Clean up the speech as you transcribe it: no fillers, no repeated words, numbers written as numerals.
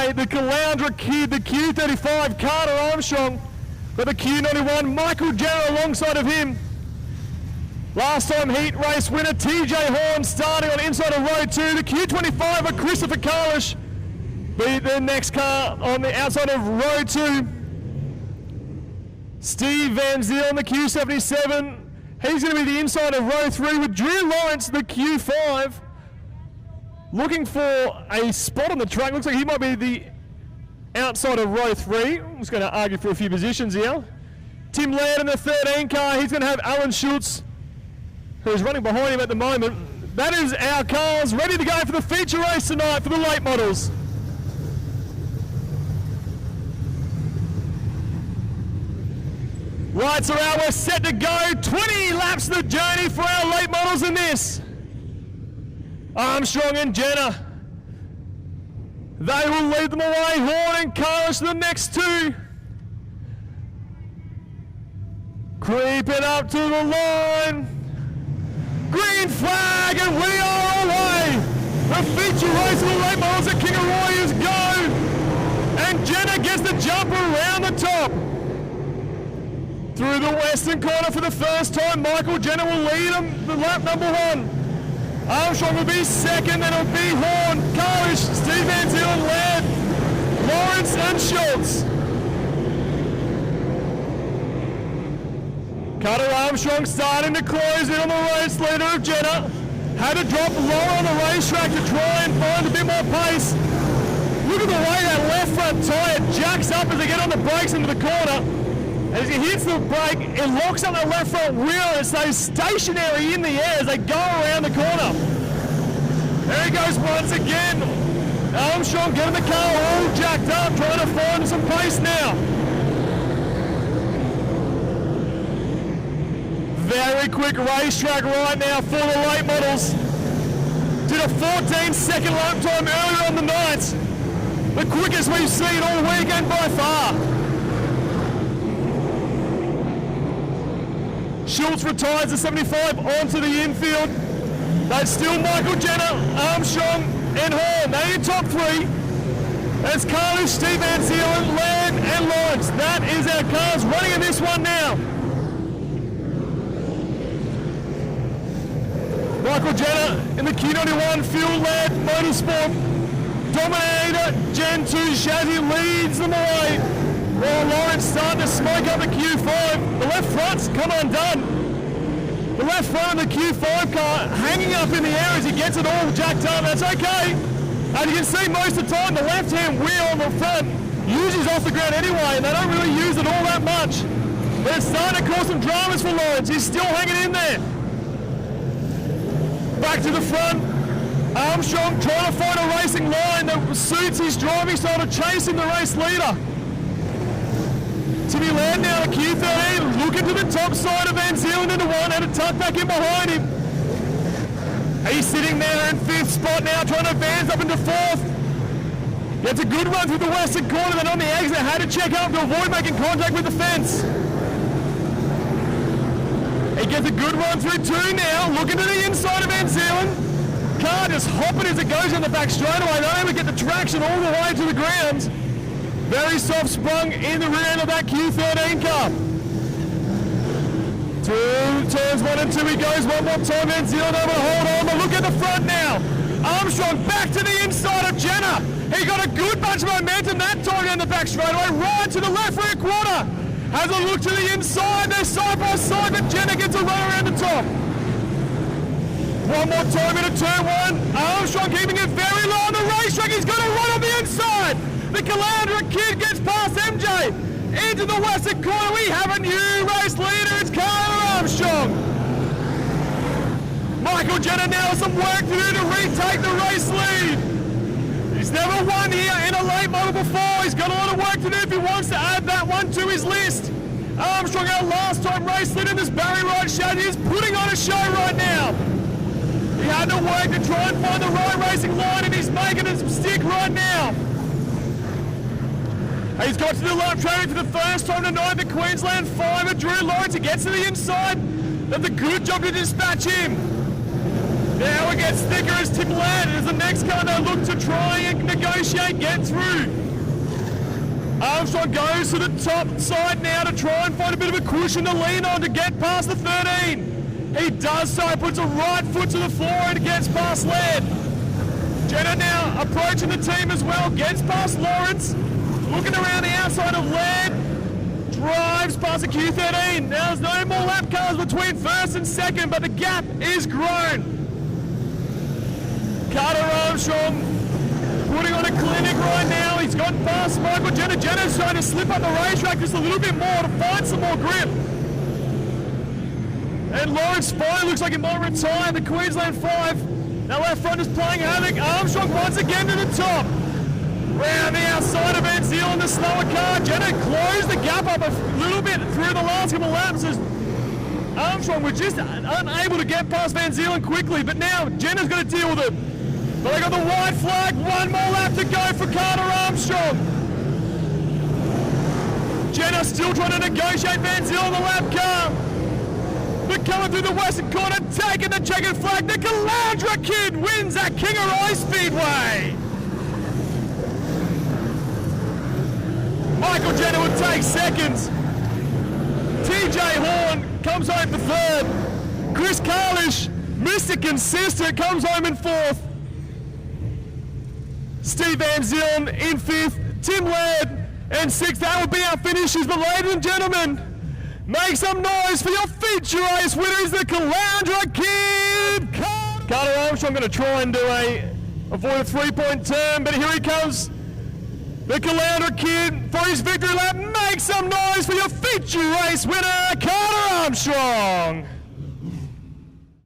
8, the Caloundra kid, the Q35, Carter Armstrong. Got the Q91, Michael Jenner alongside of him. Last time heat race winner TJ Horn starting on inside of row 2. The Q25 of Christopher Carlish be the next car on the outside of row 2. Steve Van Zyl on the Q77. He's going to be the inside of row 3 with Drew Lawrence, the Q5. Looking for a spot on the track. Looks like he might be the outside of row 3. I'm just going to argue for a few positions here. Tim Laird in the 13 car. He's going to have Alan Schultz, who's running behind him at the moment. That is our cars ready to go for the feature race tonight for the late models. Lights are out, we're set to go. 20 laps of the journey for our late models in this. Armstrong and Jenner. They will lead them away. Horn and Carlish the next 2. Creeping up to the line. Green flag and we are away. The feature race of the late models at Kingaroy is go. And Jenner gets the jump around the top. Through the western corner for the first time, Michael Jenner will lead him the lap number 1. Armstrong will be second, then it'll be Horn, Carlish, Steve Van Zyl and Laird, Lawrence and Schultz. Carter Armstrong starting to close in on the race leader of Jenner. Had to drop lower on the racetrack to try and find a bit more pace. Look at the way that left front tyre jacks up as they get on the brakes into the corner. As he hits the brake, it locks up the left front wheel and it stays stationary in the air as they go around the corner. There he goes once again. Armstrong getting the car all jacked up, trying to find some pace now. Very quick racetrack right now for the late models. Did a 14-second lap time earlier on the night. The quickest we've seen all weekend by far. Schultz retires the 75 onto the infield. That's still Michael Jenner, Armstrong and Horn. They're in top 3. That's Carlish, Steve Van Zyl, Laird and Lawrence. That is our cars running in this one now. Michael Jenner in the Q91 fuel-led motorsport. Dominator Gen 2 chassis leads them away. While Lawrence starting to smoke up the Q5. The left front's come undone. The left front of the Q5 car hanging up in the air as he gets it all jacked up. That's okay. And you can see most of the time the left-hand wheel on the front usually off the ground anyway, and they don't really use it all that much. But it's starting to cause some dramas for Lawrence. He's still hanging in there. Back to the front. Armstrong trying to find a racing line that suits his driving style to chase him, the race leader. Timmy Laird now at Q13, looking to the top side of Van Zyl into 1, and a tuck back in behind him. He's sitting there in 5th spot now, trying to advance up into 4th. Gets a good run through the western corner, then on the exit, had to check up to avoid making contact with the fence. He gets a good run through 2 now, looking to the inside of Van Zyl. Car just hopping as it goes in the back straightaway. They don't even get the traction all the way to the ground. Very soft sprung in the rear end of that Q13 car. 2 turns 1 and 2 he goes one more time. Van Zyl able to hold on, but look at the front now. Armstrong back to the inside of Jenner. He got a good bunch of momentum that time down the back straightaway, right to the left rear quarter. Has a look to the inside, they're side by side, but Jenner gets a run around the top. One more time into turn 1. Armstrong keeping it very low on the racetrack. He's got a run on the inside. The Caloundra kid gets past MJ. Into the western corner, we have a new race leader. It's Carter Armstrong. Michael Jenner now has some work to do to retake the race lead. He's never won here in a late model before. He's got a lot of work to do if he wants to add that one to his list. Armstrong, our last time race leader in this Barry Wright chassis, is putting on a show right now. He had to work to try and find the right racing line, and he's making it stick right now. He's got to the lap training for the first time tonight. The Queensland 5 Drew Lawrence. He gets to the inside. That's a good job to dispatch him. Now it gets thicker as Tim Ladd as the next car they look to try and negotiate, get through. Armstrong goes to the top side now to try and find a bit of a cushion to lean on to get past the 13. He does so, puts a right foot to the floor and gets past Ladd. Jenna now approaching the team as well, gets past Lawrence, looking around the outside of Ladd, drives past the Q13. Now there's no more lap cars between first and second, but the gap is grown. Carter Armstrong putting on a clinic right now. He's gone past Michael Jenner. Jenner's trying to slip up the racetrack just a little bit more to find some more grip. And Lawrence finally looks like he might retire the Queensland 5. Now left front is playing havoc. Armstrong once again to the top. Round the outside of Van Zeeland, the slower car. Jenner closed the gap up a little bit through the last couple of laps as Armstrong was just unable to get past Van Zeeland quickly. But now Jenner's going to deal with it. But they got the white flag, one more lap to go for Carter Armstrong. Jenner still trying to negotiate Van Zeeland the lap car. But coming through the western corner, taking the checkered flag, the Caloundra kid wins at Kingaroy Speedway. Michael Jenner would take seconds. TJ Horn comes home for third. Chris Carlish, Mr. Consistent, comes home in fourth. Steve Van Zeeland in fifth, Tim Ladd in sixth. That will be our finishes. But ladies and gentlemen, make some noise for your feature race winner is the Caloundra Kid. Carter Armstrong going to try and avoid a 3-point turn, but here he comes. The Caloundra Kid for his victory lap. Make some noise for your feature race winner, Carter Armstrong.